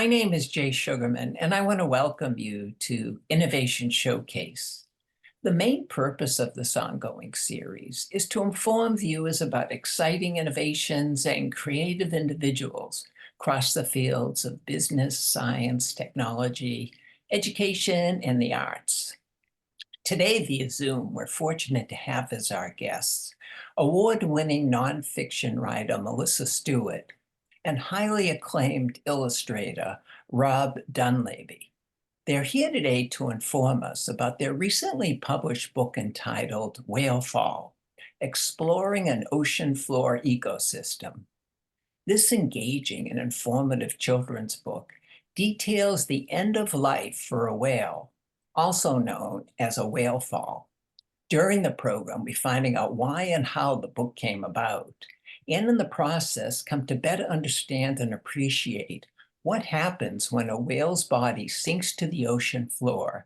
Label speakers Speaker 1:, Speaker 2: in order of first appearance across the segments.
Speaker 1: My name is Jay Sugarman, and I want to welcome you to Innovation Showcase. The main purpose of this ongoing series is to inform viewers about exciting innovations and creative individuals across the fields of business, science, technology, education, and the arts. Today via Zoom, we're fortunate to have as our guests award-winning nonfiction writer Melissa Stewart and highly acclaimed illustrator Rob Dunlavey. They're here today to inform us about their recently published book entitled Whale Fall: Exploring an Ocean Floor Ecosystem. This engaging and informative children's book details the end of life for a whale, also known as a whale fall. During the program, we're finding out why and how the book came about, and in the process, come to better understand and appreciate what happens when a whale's body sinks to the ocean floor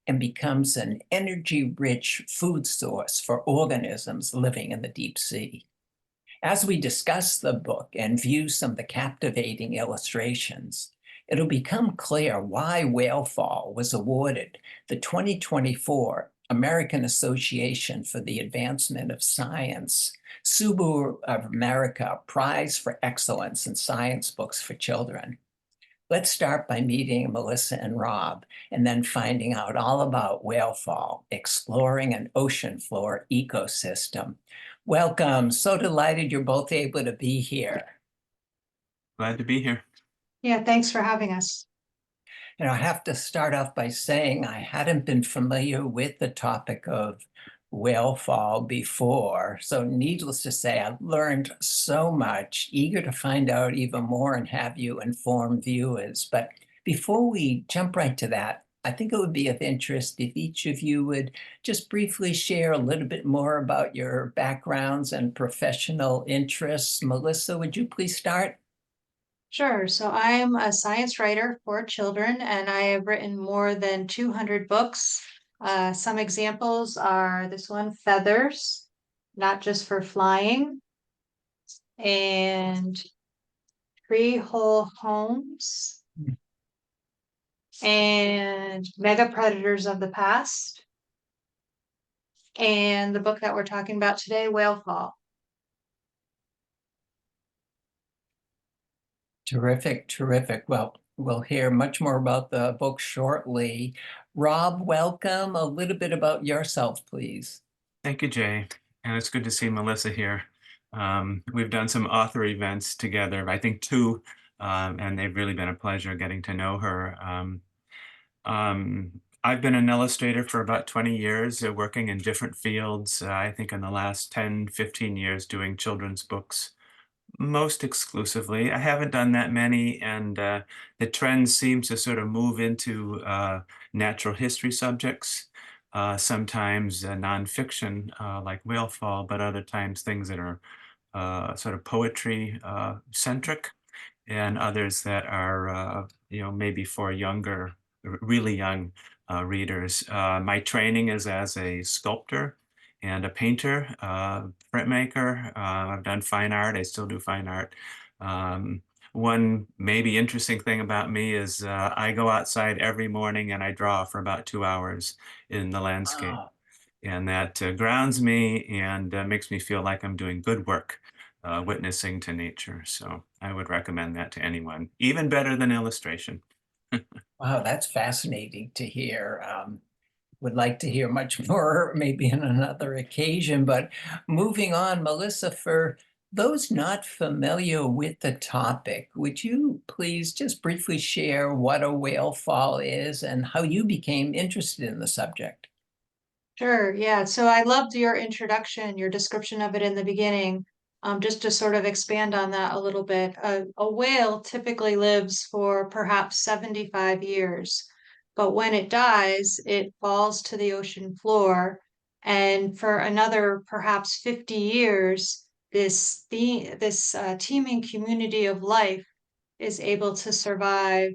Speaker 1: and becomes an energy-rich food source for organisms living in the deep sea. As we discuss the book and view some of the captivating illustrations, it'll become clear why Whale Fall was awarded the 2024 American Association for the Advancement of Science Subaru of America Prize for Excellence in Science Books for Children. Let's start by meeting Melissa and Rob, and then finding out all about Whale Fall: Exploring an Ocean Floor Ecosystem. Welcome. So delighted you're both able to be here.
Speaker 2: Glad to be here.
Speaker 3: Yeah, thanks for having us.
Speaker 1: I have to start off by saying I hadn't been familiar with the topic of whale fall before. So needless to say, I've learned so much, eager to find out even more and have you inform viewers. But before we jump right to that, I think it would be of interest if each of you would just briefly share a little bit more about your backgrounds and professional interests. Melissa, would you please start?
Speaker 3: Sure. So I'm a science writer for children, and I have written more than 200 books. Some examples are this one, Feathers, Not Just for Flying, and Three Whole Homes, and Mega Predators of the Past, and the book that we're talking about today, Whale Fall.
Speaker 1: Terrific, terrific. Well, we'll hear much more about the book shortly. Rob, welcome. A little bit about yourself, please.
Speaker 2: Thank you, Jay. And it's good to see Melissa here. We've done some author events together, I think two, and they've really been a pleasure getting to know her. I've been an illustrator for about 20 years, working in different fields. I think in the last 10, 15 years doing children's books most exclusively. I haven't done that many, and the trend seems to sort of move into natural history subjects, sometimes nonfiction like Whale Fall, but other times things that are sort of poetry centric, and others that are maybe for younger, really young readers. My training is as a sculptor and a painter, printmaker. I've done fine art. I still do fine art. One maybe interesting thing about me is I go outside every morning and I draw for about 2 hours in the landscape.
Speaker 1: Wow.
Speaker 2: And that grounds me and makes me feel like I'm doing good work, witnessing to nature. So I would recommend that to anyone, even better than illustration.
Speaker 1: Wow, that's fascinating to hear. Would like to hear much more, maybe on another occasion. But moving on, Melissa, for those not familiar with the topic, would you please just briefly share what a whale fall is and how you became interested in the subject?
Speaker 3: Sure, yeah. So I loved your introduction, your description of it in the beginning. Just to sort of expand on that a little bit, a whale typically lives for perhaps 75 years, but when it dies, it falls to the ocean floor, and for another perhaps 50 years, this teeming community of life is able to survive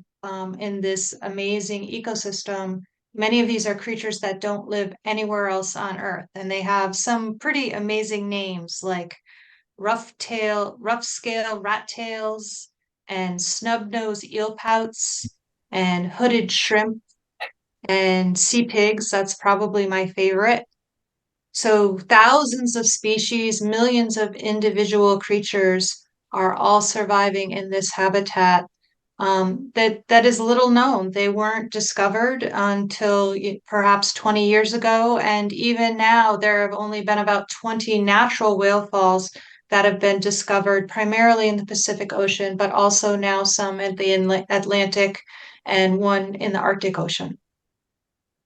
Speaker 3: in this amazing ecosystem. Many of these are creatures that don't live anywhere else on Earth, and they have some pretty amazing names like rough scale rat tails, and snub-nosed eelpouts and hooded shrimp and sea pigs. That's probably my favorite. So thousands of species, millions of individual creatures are all surviving in this habitat that is little known. They weren't discovered until perhaps 20 years ago, and even now there have only been about 20 natural whale falls that have been discovered, primarily in the Pacific Ocean, but also now some in the Atlantic and one in the Arctic Ocean.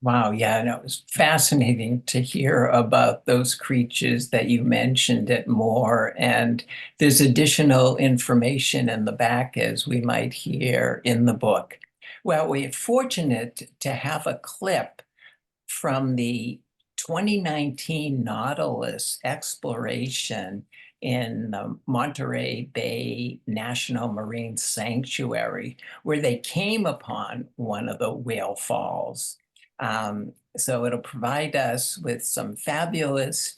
Speaker 1: Wow, yeah, and it was fascinating to hear about those creatures that you mentioned it more. And there's additional information in the back, as we might hear in the book. Well, we're fortunate to have a clip from the 2019 Nautilus exploration in the Monterey Bay National Marine Sanctuary, where they came upon one of the whale falls. So it'll provide us with some fabulous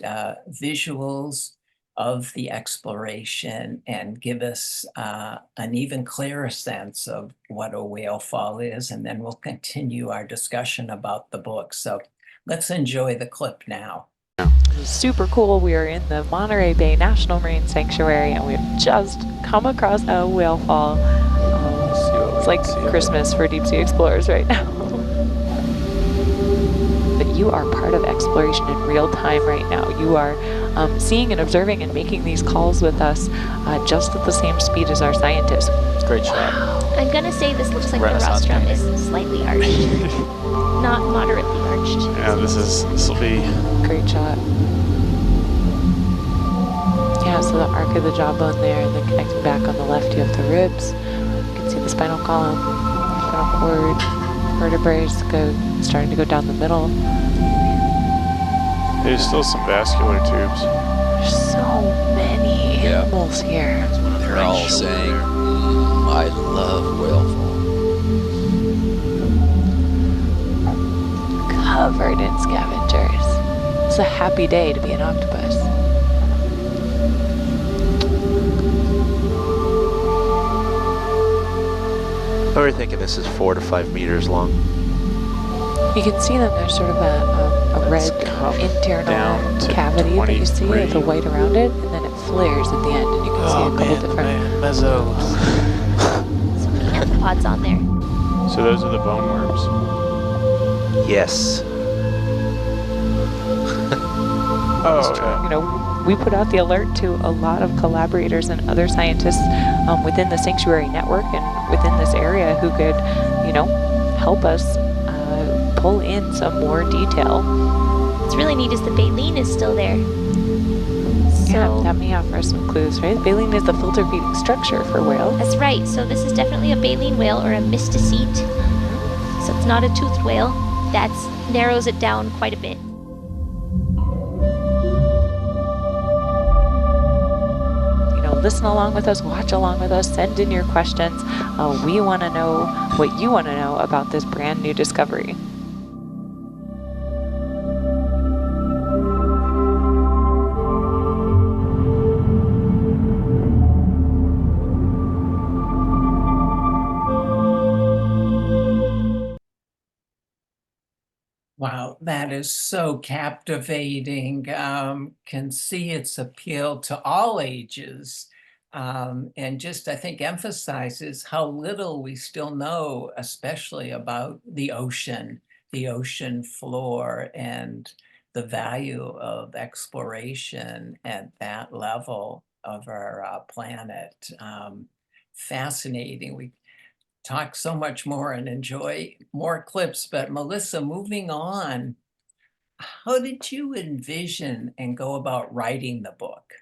Speaker 1: visuals of the exploration and give us an even clearer sense of what a whale fall is. And then we'll continue our discussion about the book. So let's enjoy the clip now.
Speaker 4: Super cool. We are in the Monterey Bay National Marine Sanctuary and we've just come across a whale fall. It's like Christmas for deep sea explorers right now. But you are part of exploration in real time right now. You are seeing and observing and making these calls with us just at the same speed as our scientists.
Speaker 5: It's a great shot.
Speaker 6: I'm gonna say this looks like the
Speaker 5: Renaissance
Speaker 6: rostrum
Speaker 5: painting.
Speaker 6: is slightly arched, not moderately arched.
Speaker 5: Yeah, this will be
Speaker 4: Great shot. Yeah, so the arc of the jawbone there, and then connecting back on the left, you have the ribs. You can see the spinal column, spinal cord, vertebrae starting to go down the middle.
Speaker 5: There's still some vascular tubes.
Speaker 4: There's so many
Speaker 7: Yeah.
Speaker 4: animals here.
Speaker 7: They're all saying, I love whale fall.
Speaker 4: Covered in scavengers. It's a happy day to be an octopus.
Speaker 8: We're thinking this is 4 to 5 meters long.
Speaker 4: You can see them. There's sort of a
Speaker 5: Let's
Speaker 4: red
Speaker 5: come
Speaker 4: internal
Speaker 5: down to
Speaker 4: cavity that you see with the
Speaker 5: 23.
Speaker 4: white around it, and then it flares at the end, and you can see a couple different.
Speaker 5: mezzo.
Speaker 6: So many amphipods on there.
Speaker 5: So those are the bone worms.
Speaker 8: Yes.
Speaker 5: Oh,
Speaker 4: You know, we put out the alert to a lot of collaborators and other scientists within the sanctuary network and within this area who could, you know, help us pull in some more detail.
Speaker 6: What's really neat is the baleen is still there.
Speaker 4: Yeah,
Speaker 6: So
Speaker 4: that may offer us some clues, right? Baleen is the filter feeding structure for whales.
Speaker 6: that's right. So this is definitely a baleen whale or a mysticete. So it's not a toothed whale. That narrows it down quite a bit.
Speaker 4: You know, listen along with us, watch along with us, send in your questions. We want to know what you want to know about this brand new discovery.
Speaker 1: Wow, that is so captivating. Can see its appeal to all ages. And just, I think, emphasizes how little we still know, especially about the ocean floor, and the value of exploration at that level of our planet. Fascinating. We talk so much more and enjoy more clips, but Melissa, moving on, how did you envision and go about writing the book?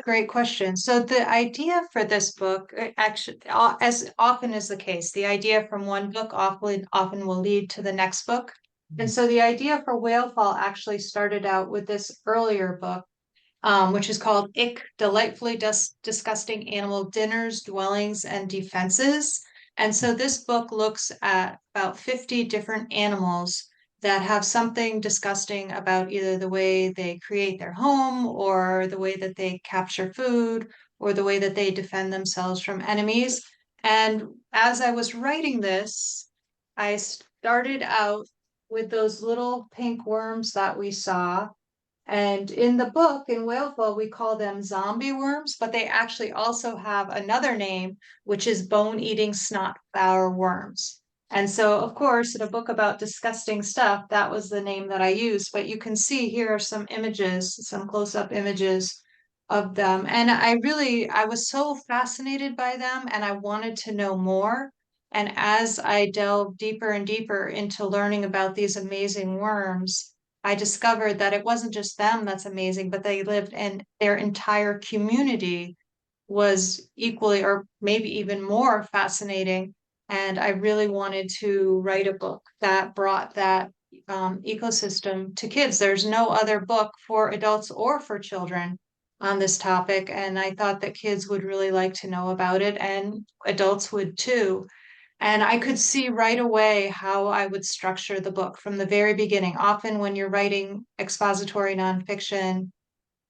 Speaker 3: Great question. So the idea for this book, actually, as often is the case, the idea from one book often will lead to the next book. And so the idea for Whale Fall actually started out with this earlier book, which is called Ick, Delightfully Disgusting Animal Dinners, Dwellings, and Defenses. And so this book looks at about 50 different animals that have something disgusting about either the way they create their home or the way that they capture food or the way that they defend themselves from enemies. And as I was writing this, I started out with those little pink worms that we saw. And in the book, in Whalefall, we call them zombie worms, but they actually also have another name, which is bone-eating snot flower worms. And so, of course, in a book about disgusting stuff, that was the name that I used. But you can see here are some images, some close-up images of them. And I was so fascinated by them, and I wanted to know more. And as I delved deeper and deeper into learning about these amazing worms, I discovered that it wasn't just them that's amazing, but they lived in their entire community was equally or maybe even more fascinating. And I really wanted to write a book that brought that ecosystem to kids. There's no other book for adults or for children on this topic. And I thought that kids would really like to know about it, and adults would too. And I could see right away how I would structure the book from the very beginning. Often, when you're writing expository nonfiction,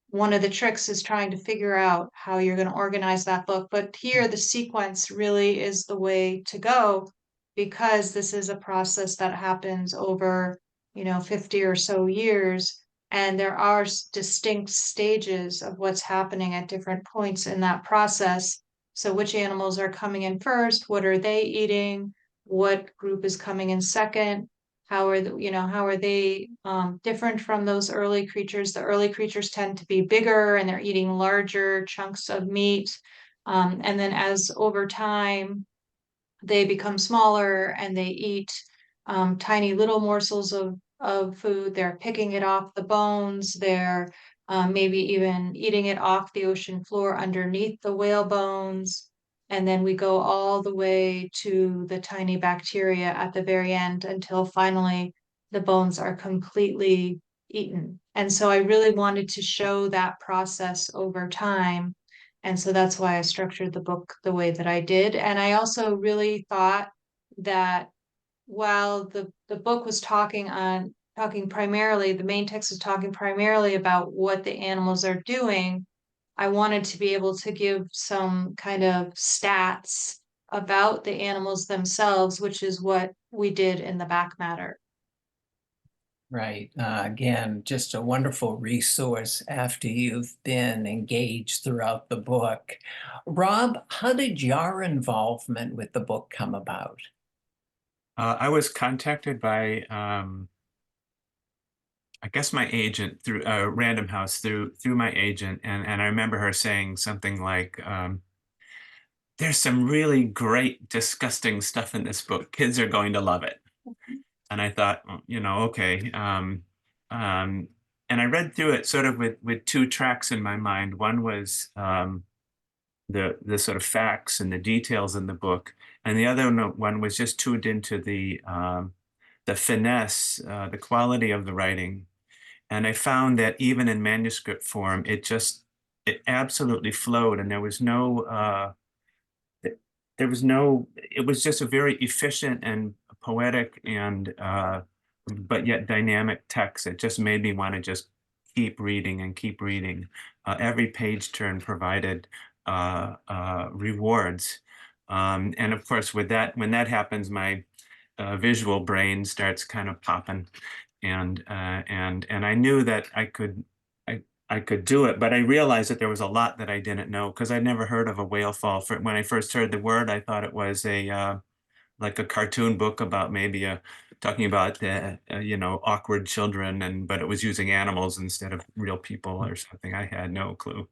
Speaker 3: one of the tricks is trying to figure out how you're going to organize that book. But here, the sequence really is the way to go, because this is a process that happens over, 50 or so years. And there are distinct stages of what's happening at different points in that process. So which animals are coming in first? What are they eating? What group is coming in second? How are they different from those early creatures? The early creatures tend to be bigger and they're eating larger chunks of meat. And then as over time, they become smaller and they eat tiny little morsels of food. They're picking it off the bones. They're maybe even eating it off the ocean floor underneath the whale bones. And then we go all the way to the tiny bacteria at the very end until finally the bones are completely eaten. And so I really wanted to show that process over time. And so that's why I structured the book the way that I did. And I also really thought that while the book was talking primarily, the main text is talking primarily about what the animals are doing, I wanted to be able to give some kind of stats about the animals themselves, which is what we did in the back matter.
Speaker 1: Right. Again, just a wonderful resource after you've been engaged throughout the book. Rob, how did your involvement with the book come about?
Speaker 2: I was contacted by, I guess my agent through Random House through my agent, and I remember her saying something like, "There's some really great, disgusting stuff in this book. Kids are going to love it." And I thought, okay. And I read through it sort of with two tracks in my mind. One was the sort of facts and the details in the book, and the other one was just tuned into the finesse, the quality of the writing. And I found that even in manuscript form, it absolutely flowed, and there was no it was just a very efficient and poetic and but yet dynamic text. It just made me want to just keep reading and keep reading. Every page turn provided rewards. And of course, with that, when that happens, my visual brain starts kind of popping, and I knew that I could do it, but I realized that there was a lot that I didn't know, because I'd never heard of a whale fall. When I first heard the word, I thought it was like a cartoon book about maybe talking about awkward children, but it was using animals instead of real people or something. I had no clue.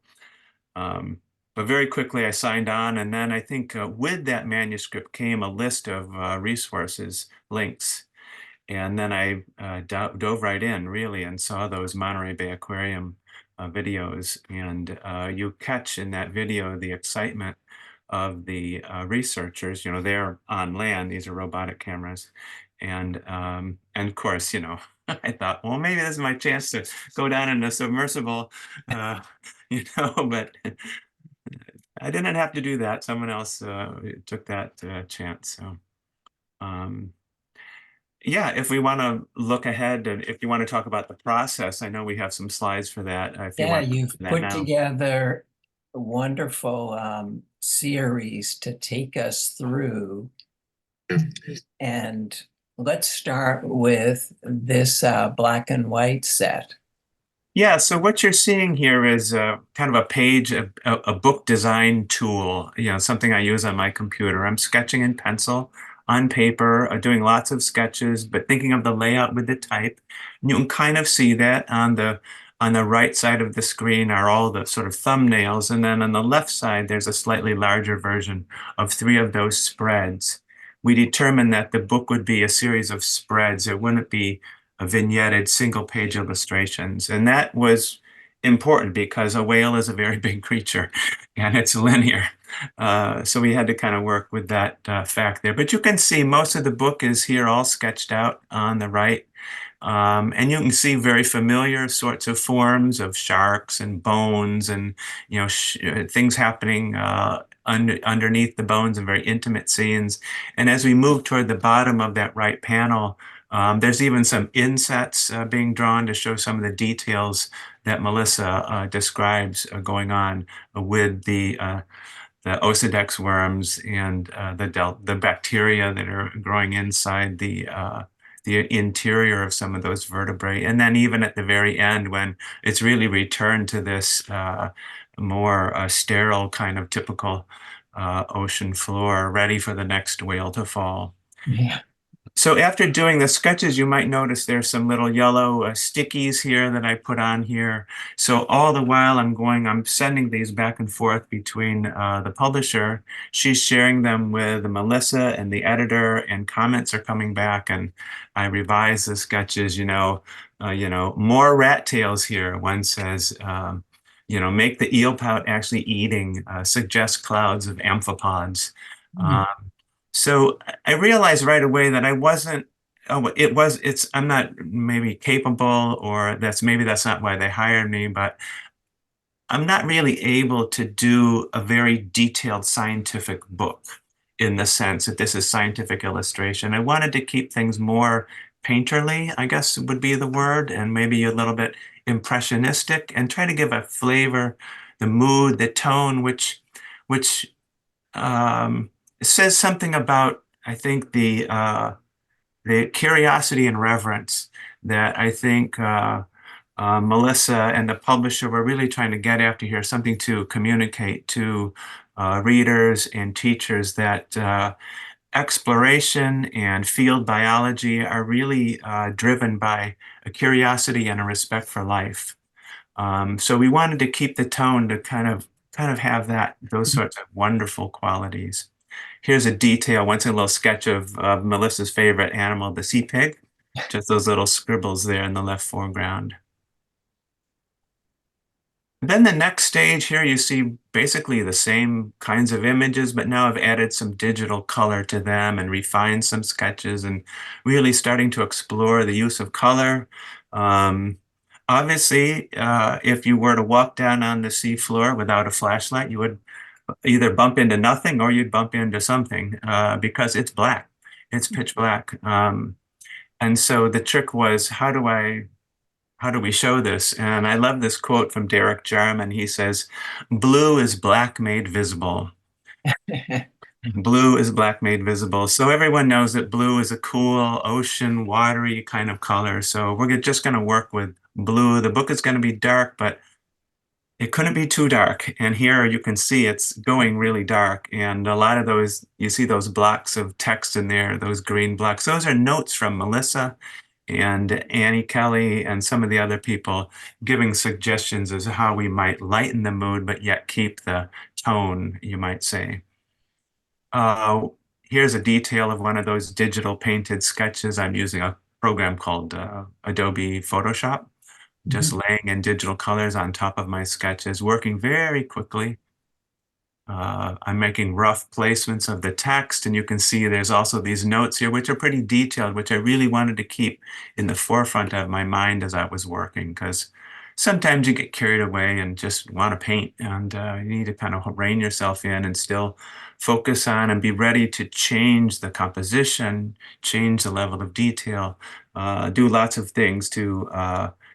Speaker 2: But very quickly I signed on, and then I think with that manuscript came a list of resources, links. And then I dove right in, really, and saw those Monterey Bay Aquarium videos. And you catch in that video the excitement of the researchers. They're on land. These are robotic cameras. And of course, I thought, well, maybe this is my chance to go down in a submersible, but I didn't have to do that. Someone else took that chance. So, yeah, if we want to look ahead, and if you want to talk about the process, I know we have some slides for that. If you
Speaker 1: Yeah,
Speaker 2: want to
Speaker 1: you've
Speaker 2: do that
Speaker 1: put
Speaker 2: now.
Speaker 1: together wonderful series to take us through. And let's start with this black and white set.
Speaker 2: Yeah, so what you're seeing here is kind of a page, a book design tool, something I use on my computer. I'm sketching in pencil on paper, doing lots of sketches, but thinking of the layout with the type. And you can kind of see that on the right side of the screen are all the sort of thumbnails, and then on the left side, there's a slightly larger version of 3 of those spreads. We determined that the book would be a series of spreads. It wouldn't be vignetted single-page illustrations. And that was important because a whale is a very big creature and it's linear. So we had to kind of work with that fact there. But you can see most of the book is here all sketched out on the right. And you can see very familiar sorts of forms of sharks and bones and things happening underneath the bones and very intimate scenes. And as we move toward the bottom of that right panel, there's even some insets being drawn to show some of the details that Melissa describes going on with the Osidex worms and the bacteria that are growing inside the interior of some of those vertebrae. And then even at the very end, when it's really returned to this more sterile kind of typical ocean floor, ready for the next whale to fall.
Speaker 1: Yeah.
Speaker 2: So after doing the sketches, you might notice there's some little yellow stickies here that I put on here. So all the while I'm sending these back and forth between the publisher. She's sharing them with Melissa and the editor, and comments are coming back, and I revise the sketches, more rat tails here. One says, make the eel pout actually eating, suggest clouds of amphipods. So I realized right away that I wasn't, I'm not maybe capable, or maybe that's not why they hired me, but I'm not really able to do a very detailed scientific book in the sense that this is scientific illustration. I wanted to keep things more painterly, I guess would be the word, and maybe a little bit impressionistic, and try to give a flavor, the mood, the tone, which it says something about, I think, the curiosity and reverence that I think Melissa and the publisher were really trying to get after here, something to communicate to readers and teachers that exploration and field biology are really driven by a curiosity and a respect for life. So we wanted to keep the tone to kind of have those sorts of wonderful qualities. Here's a detail, once a little sketch of Melissa's favorite animal, the sea pig. Just those little scribbles there in the left foreground. Then the next stage here, you see basically the same kinds of images, but now I've added some digital color to them and refined some sketches and really starting to explore the use of color. Obviously, if you were to walk down on the seafloor without a flashlight, you would either bump into nothing or you'd bump into something because it's black. It's pitch black. And so the trick was, how do we show this? And I love this quote from Derek Jarman. He says, "Blue is black made visible." Blue is black made visible. So everyone knows that blue is a cool, ocean, watery kind of color. So we're just going to work with blue. The book is going to be dark, but it couldn't be too dark. And here you can see it's going really dark. And a lot of those, you see those blocks of text in there, those green blocks. Those are notes from Melissa and Annie Kelly and some of the other people giving suggestions as to how we might lighten the mood, but yet keep the tone, you might say. Here's a detail of one of those digital painted sketches. I'm using a program called Adobe Photoshop. Just laying in digital colors on top of my sketches, working very quickly. I'm making rough placements of the text, and you can see there's also these notes here, which are pretty detailed, which I really wanted to keep in the forefront of my mind as I was working, because sometimes you get carried away and just want to paint, and you need to kind of rein yourself in and still focus on and be ready to change the composition, change the level of detail, do lots of things to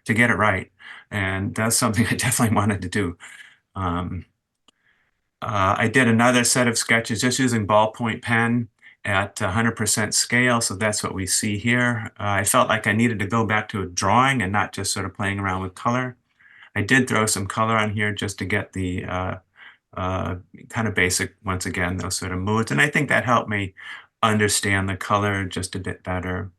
Speaker 2: get it right. And that's something I definitely wanted to do. I did another set of sketches just using ballpoint pen at 100% scale, so that's what we see here. I felt like I needed to go back to a drawing and not just sort of playing around with color. I did throw some color on here just to get the kind of basic, once again, those sort of moods, and I think that helped me understand the color just a bit better.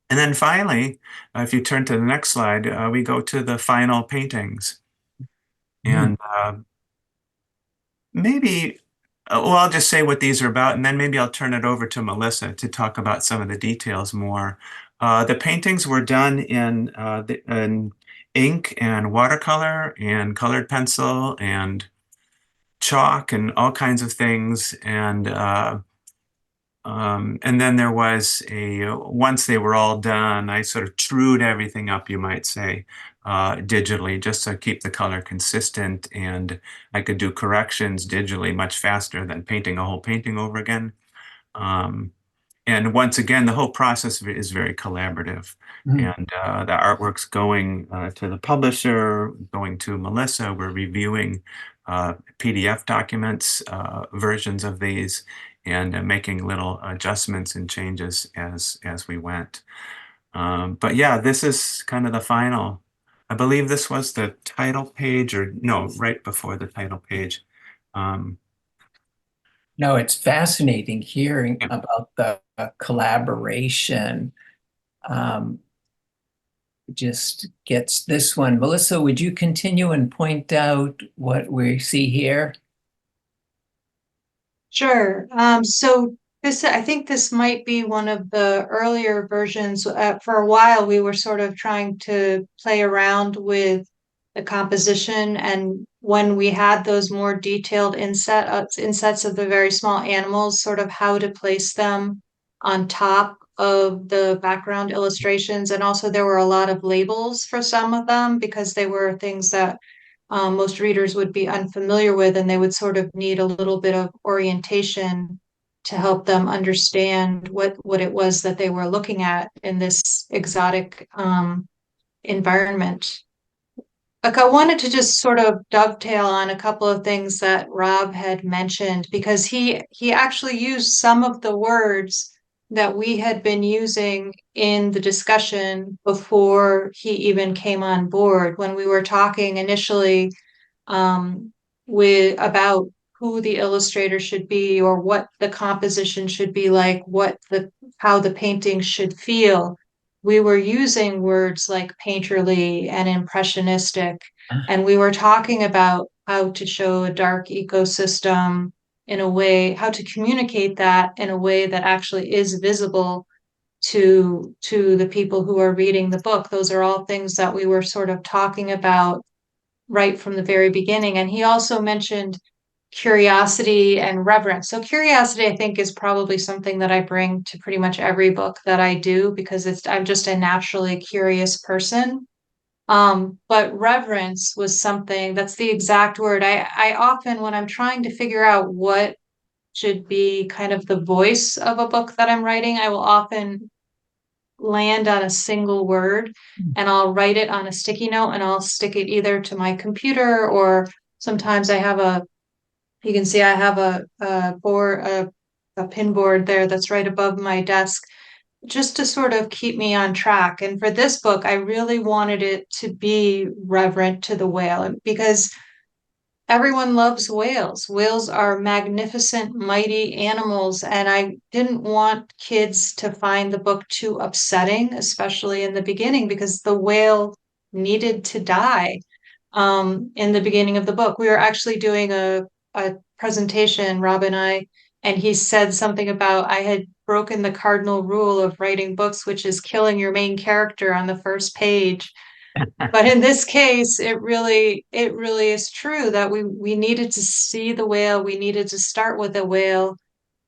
Speaker 2: And then finally, if you turn to the next slide, we go to the final paintings. And maybe, well, I'll just say what these are about, and then maybe I'll turn it over to Melissa to talk about some of the details more. The paintings were done in ink and watercolor and colored pencil and chalk and all kinds of things. And then there was once they were all done, I sort of trued everything up, you might say, digitally, just to keep the color consistent. And I could do corrections digitally much faster than painting a whole painting over again. And once again, the whole process is very collaborative. And the artwork's going to the publisher, going to Melissa. We're reviewing PDF documents, versions of these, and making little adjustments and changes as we went. But yeah, this is kind of the final. I believe this was the title page, or no, right before the title page.
Speaker 1: No, it's fascinating hearing
Speaker 2: Yeah.
Speaker 1: about the collaboration. Just gets this one. Melissa, would you continue and point out what we see here?
Speaker 3: Sure. So this, I think this might be one of the earlier versions. For a while, we were sort of trying to play around with the composition, and when we had those more detailed insets of the very small animals, sort of how to place them on top of the background illustrations. And also there were a lot of labels for some of them because they were things that most readers would be unfamiliar with, and they would sort of need a little bit of orientation to help them understand what it was that they were looking at in this exotic environment. Like, I wanted to just sort of dovetail on a couple of things that Rob had mentioned, because he actually used some of the words that we had been using in the discussion before he even came on board. When we were talking initially about who the illustrator should be, or what the composition should be like, how the painting should feel, we were using words like painterly and impressionistic, and we were talking about how to show a dark ecosystem in a way, how to communicate that in a way that actually is visible to the people who are reading the book. Those are all things that we were sort of talking about right from the very beginning. And he also mentioned curiosity and reverence. So curiosity, I think, is probably something that I bring to pretty much every book that I do, because I'm just a naturally curious person. But reverence was something, that's the exact word. I often, when I'm trying to figure out what should be kind of the voice of a book that I'm writing, I will often land on a single word, and I'll write it on a sticky note, and I'll stick it either to my computer, or sometimes you can see I have a pin board there that's right above my desk, just to sort of keep me on track. And for this book, I really wanted it to be reverent to the whale, because everyone loves whales. Whales are magnificent, mighty animals, and I didn't want kids to find the book too upsetting, especially in the beginning, because the whale needed to die in the beginning of the book. We were actually doing a presentation, Rob and I, and he said something about I had broken the cardinal rule of writing books, which is killing your main character on the first page. But in this case, it really is true that we needed to see the whale, we needed to start with a whale,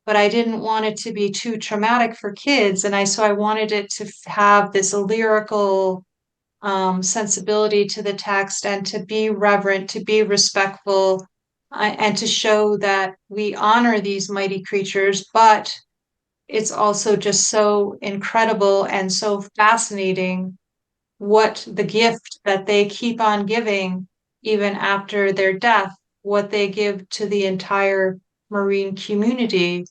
Speaker 3: but I didn't want it to be too traumatic for kids, and so I wanted it to have this lyrical sensibility to the text, and to be reverent, to be respectful, and to show that we honor these mighty creatures, but it's also just so incredible and so fascinating what the gift that they keep on giving even after their death, what they give to the entire marine community.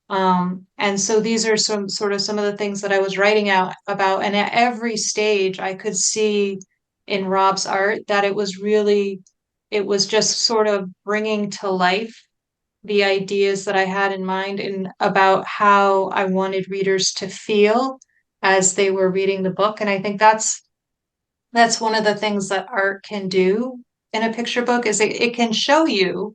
Speaker 3: And so these are some of the things that I was writing out about. And at every stage, I could see in Rob's art that it was just sort of bringing to life the ideas that I had in mind and about how I wanted readers to feel as they were reading the book. And I think that's one of the things that art can do in a picture book is it can show you,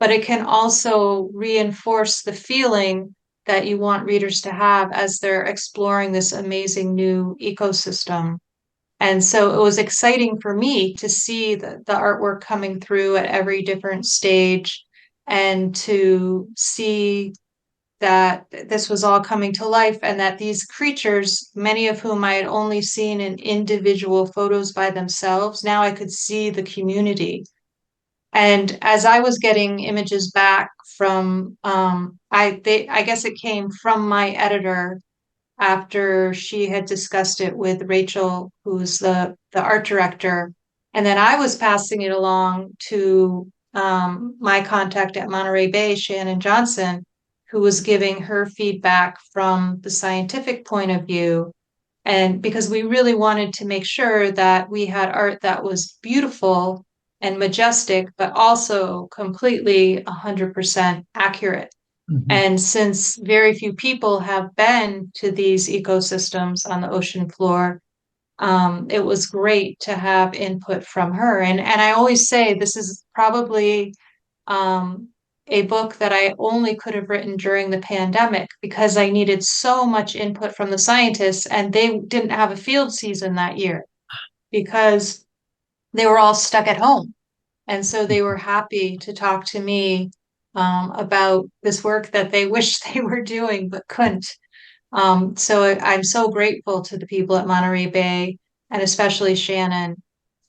Speaker 3: but it can also reinforce the feeling that you want readers to have as they're exploring this amazing new ecosystem. And so it was exciting for me to see the artwork coming through at every different stage and to see that this was all coming to life and that these creatures, many of whom I had only seen in individual photos by themselves, now I could see the community. And as I was getting images back from, I guess it came from my editor after she had discussed it with Rachel, who's the art director. And then I was passing it along to my contact at Monterey Bay, Shannon Johnson, who was giving her feedback from the scientific point of view. And because we really wanted to make sure that we had art that was beautiful and majestic, but also completely 100% accurate. And since very few people have been to these ecosystems on the ocean floor, it was great to have input from her. And I always say this is probably a book that I only could have written during the pandemic because I needed so much input from the scientists, and they didn't have a field season that year because they were all stuck at home. And so they were happy to talk to me about this work that they wish they were doing but couldn't. So I'm so grateful to the people at Monterey Bay and especially Shannon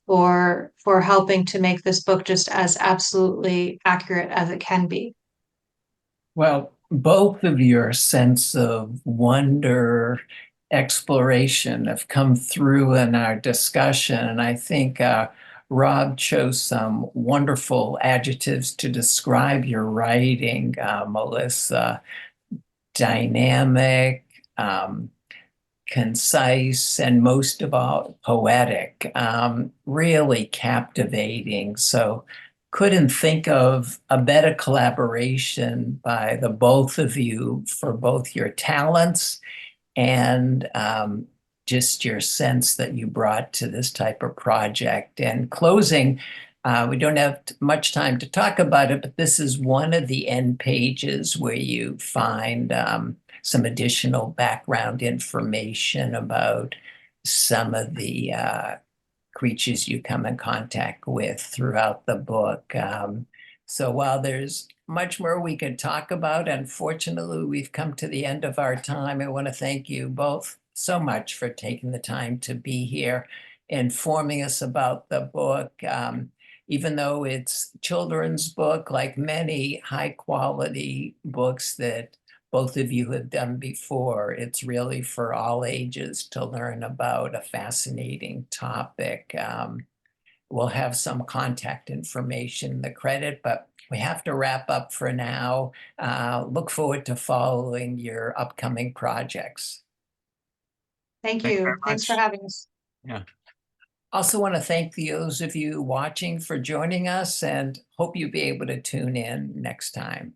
Speaker 3: for helping to make this book just as absolutely accurate as it can be.
Speaker 1: Well, both of your sense of wonder, exploration have come through in our discussion. And I think Rob chose some wonderful adjectives to describe your writing, Melissa. Dynamic, concise, and most of all, poetic, really captivating. So couldn't think of a better collaboration by the both of you for both your talents and just your sense that you brought to this type of project. And closing, we don't have much time to talk about it, but this is one of the end pages where you find some additional background information about some of the creatures you come in contact with throughout the book. So while there's much more we could talk about, unfortunately, we've come to the end of our time. I want to thank you both so much for taking the time to be here, informing us about the book. Even though it's children's book, like many high quality books that both of you have done before, it's really for all ages to learn about a fascinating topic. We'll have some contact information in the credit, but we have to wrap up for now. Look forward to following your upcoming projects.
Speaker 3: Thank
Speaker 2: Thank you
Speaker 3: you.
Speaker 2: very
Speaker 3: Thanks for
Speaker 2: much.
Speaker 3: having us.
Speaker 2: Yeah.
Speaker 1: Also want to thank those of you watching for joining us and hope you'll be able to tune in next time.